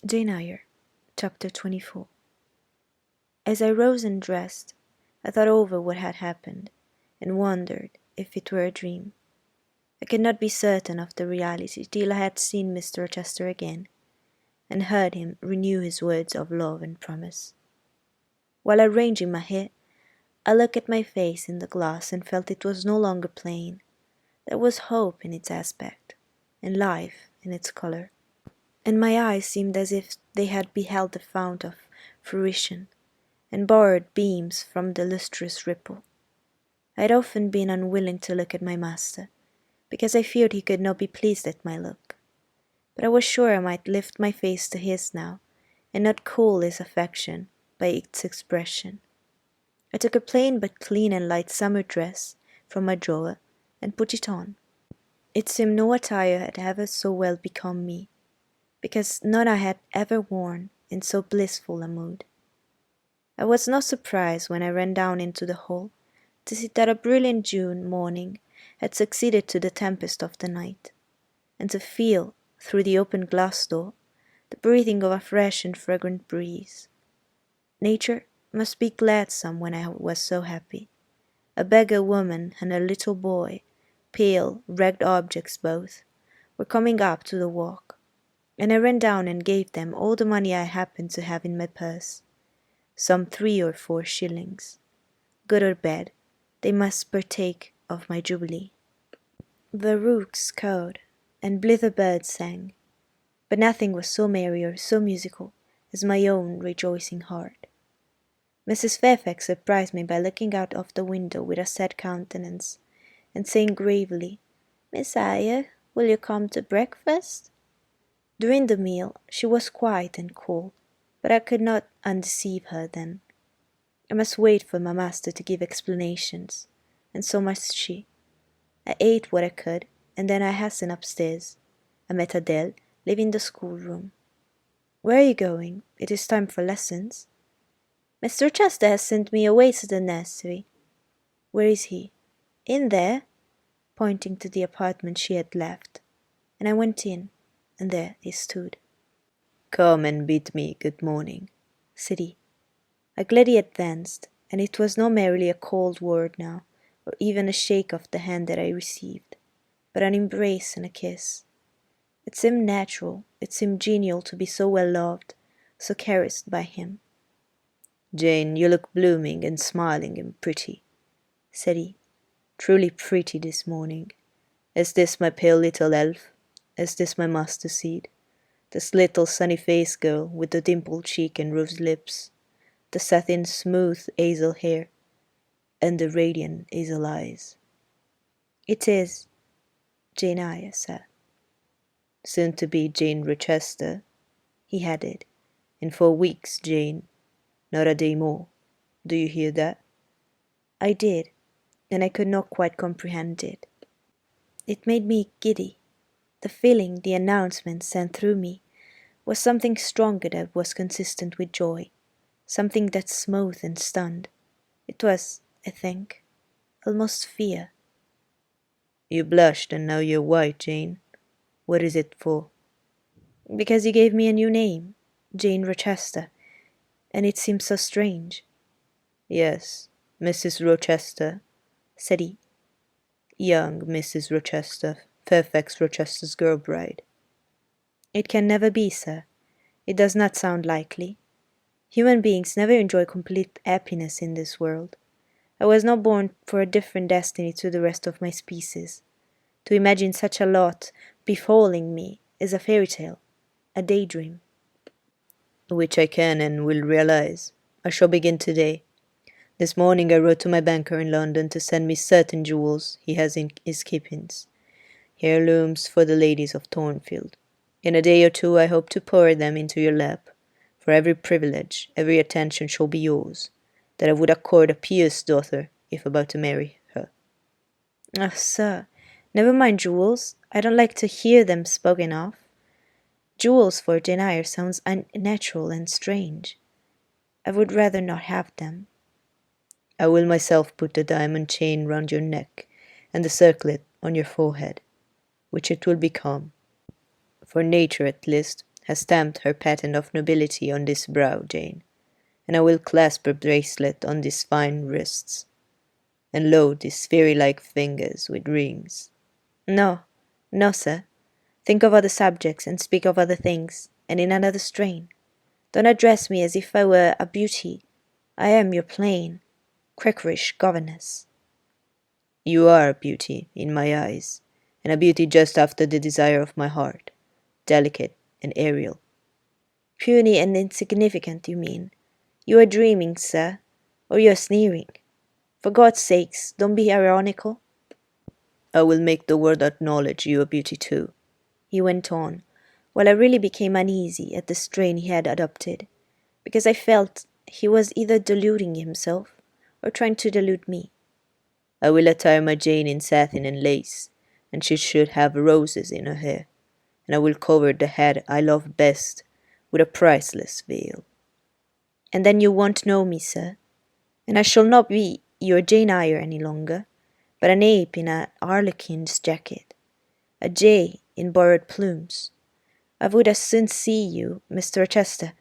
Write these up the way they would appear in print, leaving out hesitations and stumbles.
Jane Eyre, Chapter 24. As I rose and dressed, I thought over what had happened, and wondered if it were a dream. I could not be certain of the reality till I had seen Mr. Rochester again, and heard him renew his words of love and promise. While arranging my hair, I looked at my face in the glass and felt it was no longer plain. There was hope in its aspect, and life in its colour, and my eyes seemed as if they had beheld the fount of fruition, and borrowed beams from the lustrous ripple. I had often been unwilling to look at my master, because I feared he could not be pleased at my look. But I was sure I might lift my face to his now, and not cool his affection by its expression. I took a plain but clean and light summer dress from my drawer, and put it on. It seemed no attire had ever so well become me, because none I had ever worn in so blissful a mood. I was not surprised when I ran down into the hall to see that a brilliant June morning had succeeded to the tempest of the night, and to feel, through the open glass door, the breathing of a fresh and fragrant breeze. Nature must be gladsome when I was so happy. A beggar woman and a little boy, pale, ragged objects both, were coming up to the walk, and I ran down and gave them all the money I happened to have in my purse, some 3 or 4 shillings. Good or bad, they must partake of my jubilee. The rooks cawed, and blither birds sang, but nothing was so merry or so musical as my own rejoicing heart. Mrs. Fairfax surprised me by looking out of the window with a sad countenance, and saying gravely, "Miss Eyre, will you come to breakfast?" During the meal she was quiet and cool, but I could not undeceive her then. I must wait for my master to give explanations, and so must she. I ate what I could, and then I hastened upstairs. I met Adele, leaving the schoolroom. "Where are you going? It is time for lessons." "Mr. Rochester has sent me away to the nursery." "Where is he?" "In there," pointing to the apartment she had left, and I went in, and there he stood. "Come and bid me good morning," said he. I gladly advanced, and it was not merely a cold word now, or even a shake of the hand that I received, but an embrace and a kiss. It seemed natural, it seemed genial to be so well loved, so caressed by him. "Jane, you look blooming and smiling and pretty," said he. "Truly pretty this morning. Is this my pale little elf? Is this my master seed? This little sunny-faced girl with the dimpled cheek and rosy lips, the satin smooth hazel hair, and the radiant hazel eyes?" "It is Jane Eyre, sir." "Soon to be Jane Rochester," he added. "In 4 weeks, Jane. Not a day more. Do you hear that?" I did, and I could not quite comprehend it. It made me giddy. The feeling the announcement sent through me was something stronger that was consistent with joy, something that smote and stunned. It was, I think, almost fear. "You blushed and now you're white, Jane. What is it for?" "Because you gave me a new name, Jane Rochester, and it seems so strange." "Yes, Mrs. Rochester," said he. "Young Mrs. Rochester, Fairfax Rochester's girl bride." "It can never be, sir. It does not sound likely. Human beings never enjoy complete happiness in this world. I was not born for a different destiny to the rest of my species. To imagine such a lot befalling me is a fairy tale, a daydream." "Which I can and will realize. I shall begin today. This morning I wrote to my banker in London to send me certain jewels he has in his keepings, heirlooms for the ladies of Thornfield. In a day or 2 I hope to pour them into your lap, for every privilege, every attention shall be yours, that I would accord a peer's daughter if about to marry her." "Ah, sir, never mind jewels. I don't like to hear them spoken of. Jewels for Jane Eyre sounds unnatural and strange. I would rather not have them." "I will myself put the diamond chain round your neck and the circlet on your forehead, which it will become. For nature, at least, has stamped her patent of nobility on this brow, Jane, and I will clasp her bracelet on these fine wrists, and load these fairy-like fingers with rings. No, no, sir. Think of other subjects and speak of other things, and in another strain. Don't address me as if I were a beauty. I am your plain, quakerish governess. You are a beauty in my eyes, and a beauty just after the desire of my heart, delicate and aerial. Puny and insignificant, you mean? You are dreaming, sir, or you are sneering. For God's sakes, don't be ironical. I will make the world acknowledge you a beauty too, he went on, while I really became uneasy at the strain he had adopted, because I felt he was either deluding himself or trying to delude me. I will attire my Jane in satin and lace, and she should have roses in her hair, and I will cover the head I love best with a priceless veil. And then you won't know me, sir, and I shall not be your Jane Eyre any longer, but an ape in an harlequin's jacket, a jay in borrowed plumes. I would as soon see you, Mr. Rochester,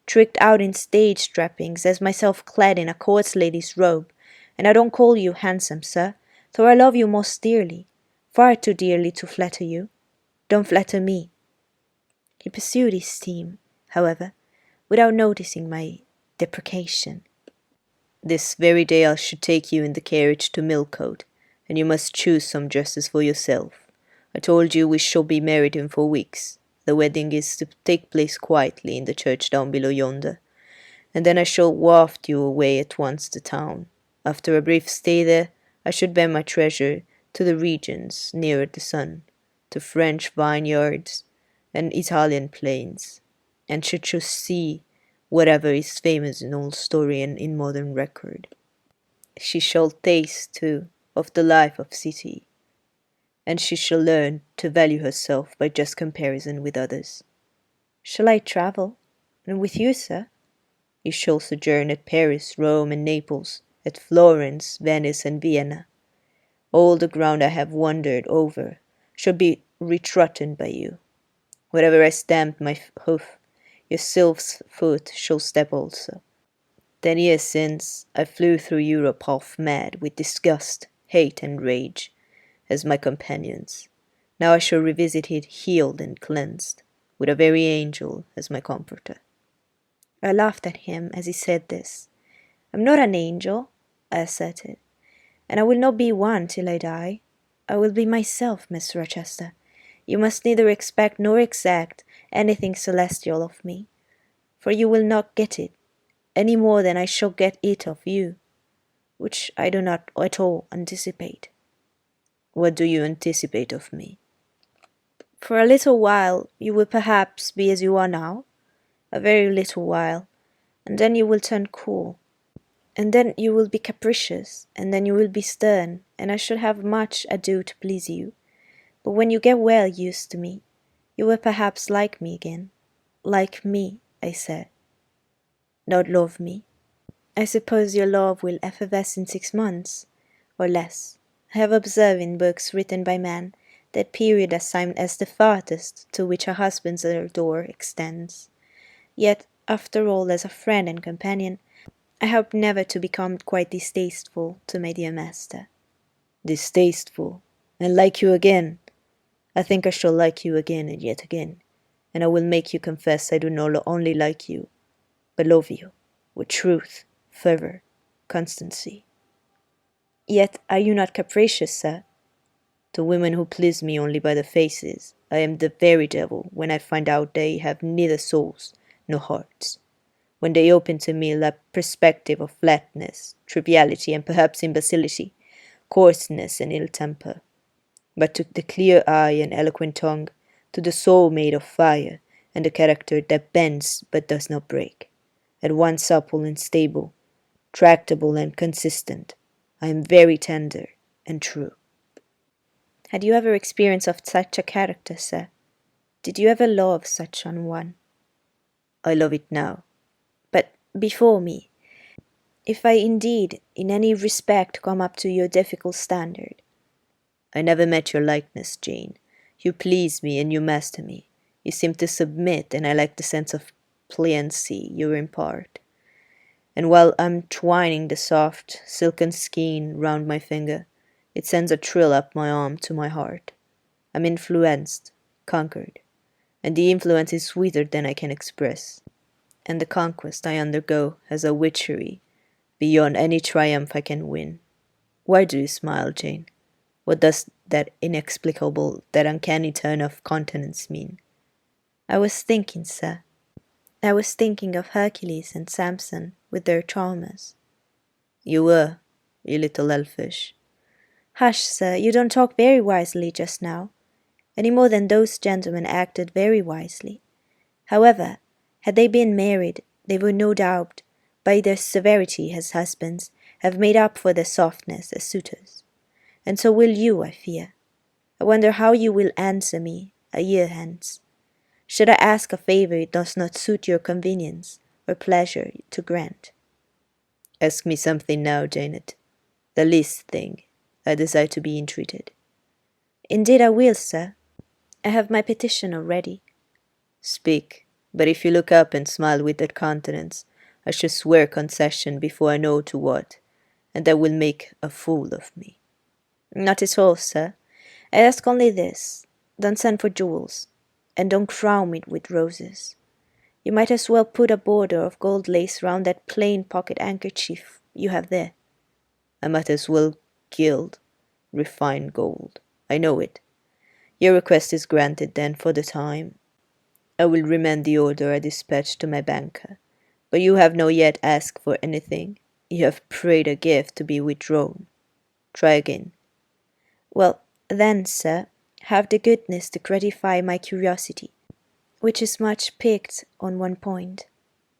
tricked out in stage trappings as myself clad in a court lady's robe, and I don't call you handsome, sir, though I love you most dearly, far too dearly to flatter you. Don't flatter me. He pursued his theme, however, without noticing my deprecation. This very day I should take you in the carriage to Millcote, and you must choose some dresses for yourself. I told you we shall be married in 4 weeks. The wedding is to take place quietly in the church down below yonder, and then I shall waft you away at once to town. After a brief stay there, I should bear my treasure to the regions nearer the sun, to French vineyards and Italian plains, and should just see whatever is famous in old story and in modern record. She shall taste, too, of the life of city, and she shall learn to value herself by just comparison with others. Shall I travel? And with you, sir? You shall sojourn at Paris, Rome, and Naples, at Florence, Venice, and Vienna. All the ground I have wandered over shall be retrodden by you. Wherever I stamped my hoof, your sylph's foot shall step also. 10 years since, I flew through Europe half mad with disgust, hate, and rage, as my companions. Now I shall revisit it healed and cleansed, with a very angel as my comforter. I laughed at him as he said this. I'm not an angel, I asserted, and I will not be one till I die. I will be myself, Mr. Rochester. You must neither expect nor exact anything celestial of me, for you will not get it, any more than I shall get it of you, which I do not at all anticipate. What do you anticipate of me? For a little while you will perhaps be as you are now, a very little while, and then you will turn cool, and then you will be capricious, and then you will be stern, and I shall have much ado to please you. But when you get well used to me, you will perhaps like me again. Like me, I said. Not love me. I suppose your love will effervesce in 6 months, or less. I have observed in books written by men that period assigned as the farthest to which a husband's door extends. Yet, after all, as a friend and companion, I hope never to become quite distasteful to my dear master. Distasteful, and like you again. I think I shall like you again and yet again, and I will make you confess I do not only like you, but love you, with truth, fervour, constancy. Yet are you not capricious, sir? To women who please me only by their faces, I am the very devil when I find out they have neither souls nor hearts. When they open to me a perspective of flatness, triviality, and perhaps imbecility, coarseness and ill temper. But to the clear eye and eloquent tongue, to the soul made of fire, and the character that bends but does not break, at once supple and stable, tractable and consistent, I am very tender and true. Had you ever experience of such a character, sir? Did you ever love such an one? I love it now. But before me, if I indeed in any respect come up to your difficult standard. I never met your likeness, Jane. You please me and you master me. You seem to submit, and I like the sense of pliancy you impart. And while I'm twining the soft, silken skein round my finger, it sends a thrill up my arm to my heart. I'm influenced, conquered, and the influence is sweeter than I can express. And the conquest I undergo has a witchery beyond any triumph I can win. Why do you smile, Jane? What does that inexplicable, that uncanny turn of countenance mean? I was thinking, sir. I was thinking of Hercules and Samson with their charmers. You were, you little elfish. Hush, sir, you don't talk very wisely just now, any more than those gentlemen acted very wisely. However, had they been married, they would no doubt, by their severity as husbands, have made up for their softness as suitors. And so will you, I fear. I wonder how you will answer me a year hence. Should I ask a favour it does not suit your convenience or pleasure to grant? Ask me something now, Janet. The least thing. I desire to be entreated. Indeed I will, sir. I have my petition already. Speak, but if you look up and smile with that countenance, I shall swear concession before I know to what, and that will make a fool of me. Not at all, sir. I ask only this. Don't send for jewels, and don't crown me with roses. You might as well put a border of gold lace round that plain pocket handkerchief you have there. I might as well gild refined gold. I know it. Your request is granted, then, for the time. I will remand the order I dispatched to my banker. But you have not yet asked for anything. You have prayed a gift to be withdrawn. Try again. Well, then, sir, have the goodness to gratify my curiosity, which is much piqued on one point.